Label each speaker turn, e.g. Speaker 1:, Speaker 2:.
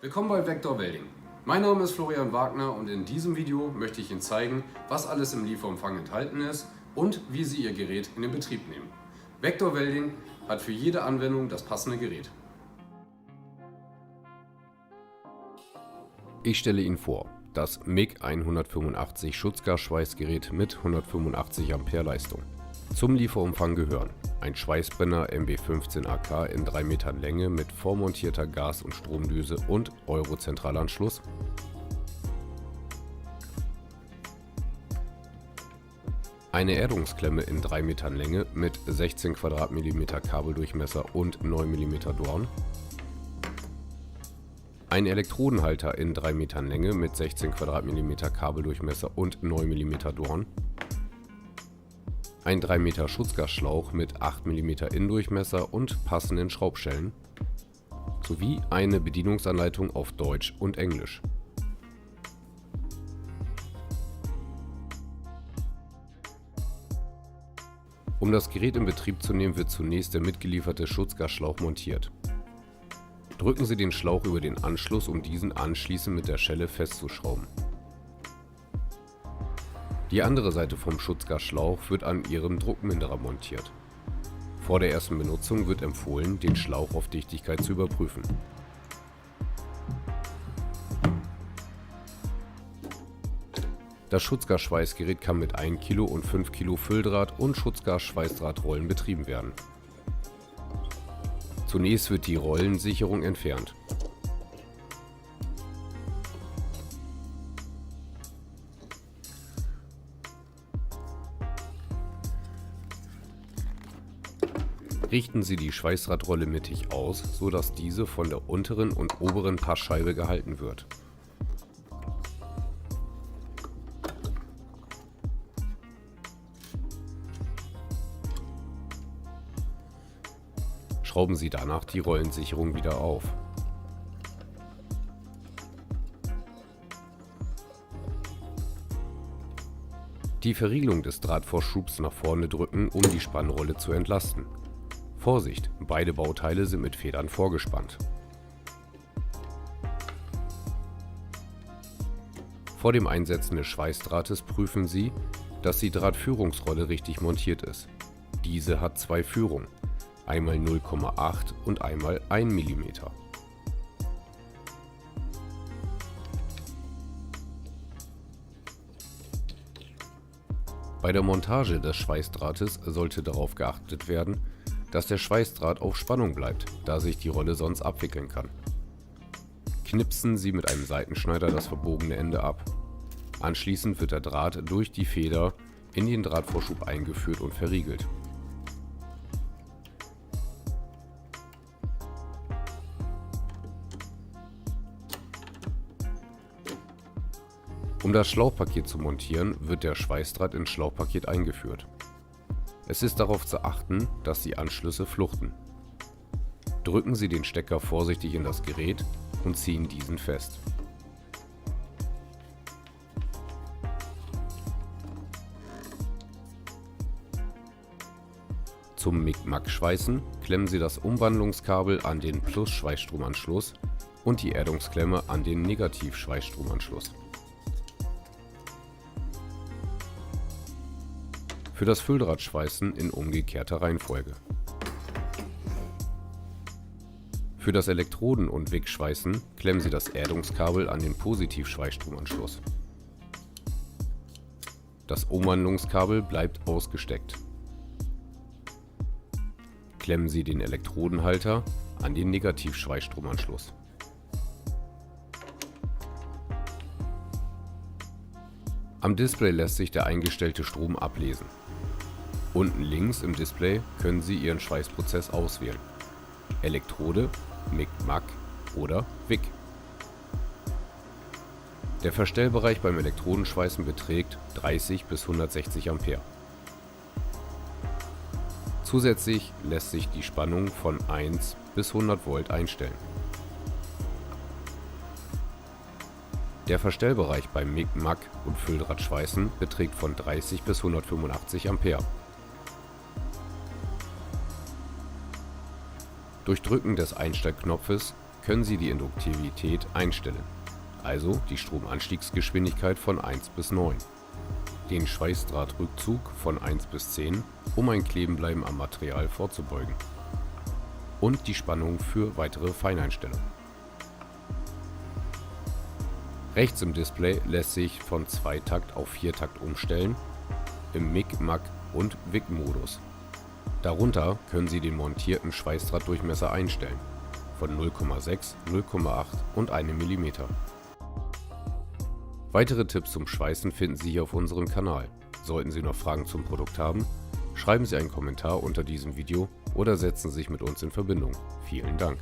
Speaker 1: Willkommen bei Vector Welding. Mein Name ist Florian Wagner und in diesem Video möchte ich Ihnen zeigen, was alles im Lieferumfang enthalten ist und wie Sie Ihr Gerät in den Betrieb nehmen. Vector Welding hat für jede Anwendung das passende Gerät. Ich stelle Ihnen vor, das MIG 185 Schutzgasschweißgerät mit 185 Ampere Leistung. Zum Lieferumfang gehören ein Schweißbrenner MB15 AK in 3 Metern Länge mit vormontierter Gas- und Stromdüse und Euro-Zentralanschluss, eine Erdungsklemme in 3 Metern Länge mit 16 Quadratmillimeter Kabeldurchmesser und 9 mm Dorn, ein Elektrodenhalter in 3 Metern Länge mit 16 Quadratmillimeter Kabeldurchmesser und 9 mm Dorn, ein 3 Meter Schutzgasschlauch mit 8 mm Innendurchmesser und passenden Schraubstellen sowie eine Bedienungsanleitung auf Deutsch und Englisch. Um das Gerät in Betrieb zu nehmen, wird zunächst der mitgelieferte Schutzgasschlauch montiert. Drücken Sie den Schlauch über den Anschluss, um diesen anschließend mit der Schelle festzuschrauben. Die andere Seite vom Schutzgasschlauch wird an Ihrem Druckminderer montiert. Vor der ersten Benutzung wird empfohlen, den Schlauch auf Dichtigkeit zu überprüfen. Das Schutzgasschweißgerät kann mit 1 Kilo und 5 Kilo Fülldraht und Schutzgasschweißdrahtrollen betrieben werden. Zunächst wird die Rollensicherung entfernt. Richten Sie die Schweißdrahtrolle mittig aus, sodass diese von der unteren und oberen Passscheibe gehalten wird. Schrauben Sie danach die Rollensicherung wieder auf. Die Verriegelung des Drahtvorschubs nach vorne drücken, um die Spannrolle zu entlasten. Vorsicht, beide Bauteile sind mit Federn vorgespannt. Vor dem Einsetzen des Schweißdrahtes prüfen Sie, dass die Drahtführungsrolle richtig montiert ist. Diese hat 2 Führungen, einmal 0,8 und einmal 1 mm. Bei der Montage des Schweißdrahtes sollte darauf geachtet werden, dass der Schweißdraht auf Spannung bleibt, da sich die Rolle sonst abwickeln kann. Knipsen Sie mit einem Seitenschneider das verbogene Ende ab. Anschließend wird der Draht durch die Feder in den Drahtvorschub eingeführt und verriegelt. Um das Schlauchpaket zu montieren, wird der Schweißdraht ins Schlauchpaket eingeführt. Es ist darauf zu achten, dass die Anschlüsse fluchten. Drücken Sie den Stecker vorsichtig in das Gerät und ziehen diesen fest. Zum MIG-MAG-Schweißen klemmen Sie das Umwandlungskabel an den Plus-Schweißstromanschluss und die Erdungsklemme an den Negativ-Schweißstromanschluss. Für das Fülldrahtschweißen in umgekehrter Reihenfolge. Für das Elektroden- und Wickschweißen klemmen Sie das Erdungskabel an den Positiv-Schweißstromanschluss. Das Umwandlungskabel bleibt ausgesteckt. Klemmen Sie den Elektrodenhalter an den Negativ-Schweißstromanschluss. Am Display lässt sich der eingestellte Strom ablesen. Unten links im Display können Sie Ihren Schweißprozess auswählen: Elektrode, MIG-MAG oder Wick. Der Verstellbereich beim Elektrodenschweißen beträgt 30 bis 160 Ampere. Zusätzlich lässt sich die Spannung von 1 bis 100 Volt einstellen. Der Verstellbereich beim MIG-MAG und Fülldrahtschweißen beträgt von 30 bis 185 Ampere. Durch Drücken des Einstellknopfes können Sie die Induktivität einstellen, also die Stromanstiegsgeschwindigkeit von 1 bis 9, den Schweißdrahtrückzug von 1 bis 10, um ein Klebenbleiben am Material vorzubeugen, und die Spannung für weitere Feineinstellungen. Rechts im Display lässt sich von Zweitakt auf Viertakt umstellen, im MIG, MAG und WIG-Modus. Darunter können Sie den montierten Schweißdrahtdurchmesser einstellen, von 0,6, 0,8 und 1 mm. Weitere Tipps zum Schweißen finden Sie hier auf unserem Kanal. Sollten Sie noch Fragen zum Produkt haben, schreiben Sie einen Kommentar unter diesem Video oder setzen Sie sich mit uns in Verbindung. Vielen Dank!